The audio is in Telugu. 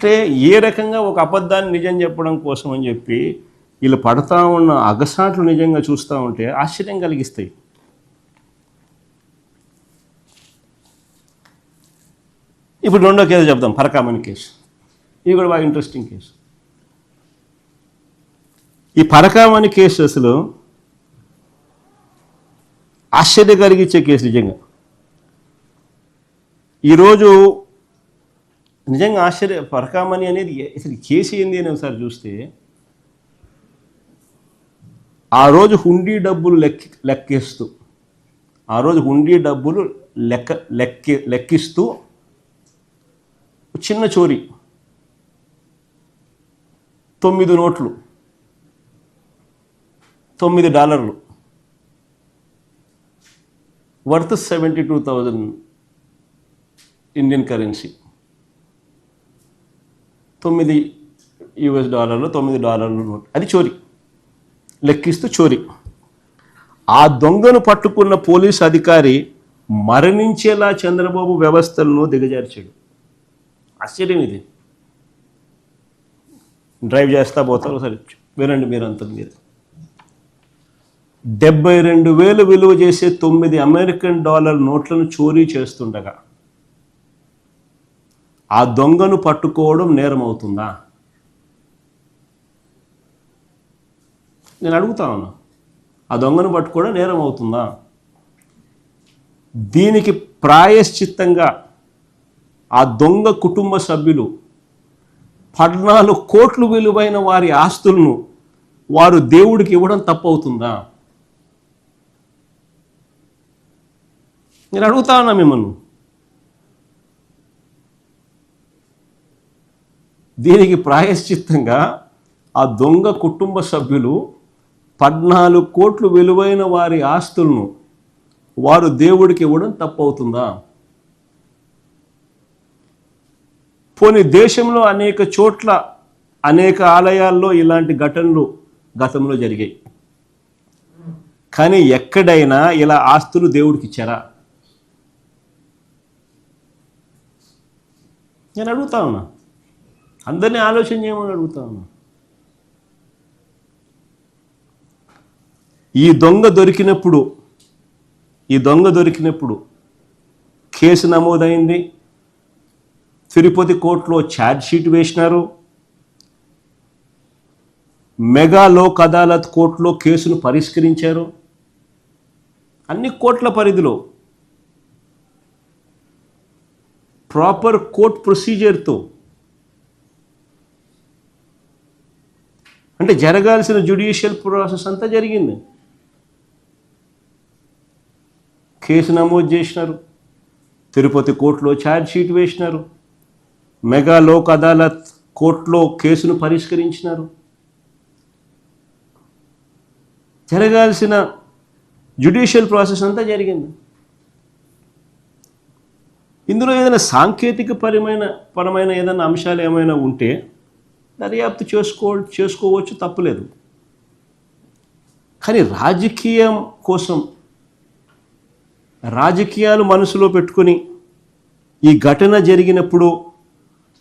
అంటే ఏ రకంగా ఒక అబద్ధాన్ని నిజం చెప్పడం కోసం అని చెప్పి వీళ్ళు పడతా ఉన్న అగసాట్లు నిజంగా చూస్తూ ఉంటే ఆశ్చర్యం కలిగిస్తాయి. ఇప్పుడు రెండో కేసు చెప్దాం, పరకామణి కేసు. ఇది కూడా బాగా ఇంట్రెస్టింగ్ కేసు. ఈ పరకామణి కేసు అసలు ఆశ్చర్యం కలిగించే కేసు నిజంగా. ఈరోజు నిజంగా పరకామణి అనేది అసలు కేసు ఏంది అని ఒకసారి చూస్తే, ఆ రోజు హుండీ డబ్బులు లెక్కిస్తూ లెక్కిస్తూ చిన్న చోరీ, 9 నోట్లు, $9 వర్త్ 72,000 ఇండియన్ కరెన్సీ, $9 నోట్, అది చోరీ, లెక్కిస్తూ చోరీ. ఆ దొంగను పట్టుకున్న పోలీసు అధికారి మరణించేలా చంద్రబాబు వ్యవస్థలను దిగజార్చాడు. ఆశ్చర్యం ఇది. డ్రైవ్ చేస్తా పోతారు, సరే వినండి మీరంతా. మీరు $72,000 విలువ చేసే $9 నోట్లను చోరీ చేస్తుండగా ఆ దొంగను పట్టుకోవడం నేరం అవుతుందా? నేను అడుగుతా ఉన్నా, ఆ దొంగను పట్టుకోవడం నేరం అవుతుందా? దీనికి ప్రాయశ్చిత్తంగా ఆ దొంగ కుటుంబ సభ్యులు 14 కోట్లు విలువైన వారి ఆస్తులను వారు దేవుడికి ఇవ్వడం తప్పవుతుందా? నేను అడుగుతా ఉన్నా మిమ్మల్ని. దీనికి ప్రాయశ్చిత్తంగా ఆ దొంగ కుటుంబ సభ్యులు 14 కోట్లు విలువైన వారి ఆస్తులను వారు దేవుడికి ఇవ్వడం తప్పవుతుందా? పోనీ దేశంలో అనేక చోట్ల అనేక ఆలయాల్లో ఇలాంటి ఘటనలు గతంలో జరిగాయి, కానీ ఎక్కడైనా ఇలా ఆస్తులు దేవుడికి ఇచ్చారా? నేను అడుగుతా ఉన్నా, అందరినీ ఆలోచన చేయమని అడుగుతా ఉన్నా. ఈ దొంగ దొరికినప్పుడు కేసు నమోదైంది, తిరుపతి కోర్టులో ఛార్జ్ షీట్ వేసినారు, మెగా లోక్ అదాలత్ కోర్టులో కేసును పరిష్కరించారు. అన్ని కోర్టుల పరిధిలో ప్రాపర్ కోర్ట్ ప్రొసీజర్తో, అంటే జరగాల్సిన జ్యుడిషియల్ ప్రాసెస్ అంతా జరిగింది. కేసు నమోదు చేసినారు, తిరుపతి కోర్టులో ఛార్జ్ షీట్ వేసినారు, మెగా లోక్ అదాలత్ కోర్టులో కేసును పరిష్కరించినారు. జరగాల్సిన జ్యుడిషియల్ ప్రాసెస్ అంతా జరిగింది. ఇందులో ఏదైనా సాంకేతిక పరమైన ఏదైనా అంశాలు ఏమైనా ఉంటే దర్యాప్తు చేసుకోవచ్చు, తప్పులేదు. కానీ రాజకీయం కోసం, రాజకీయాలు మనసులో పెట్టుకొని ఈ ఘటన జరిగినప్పుడు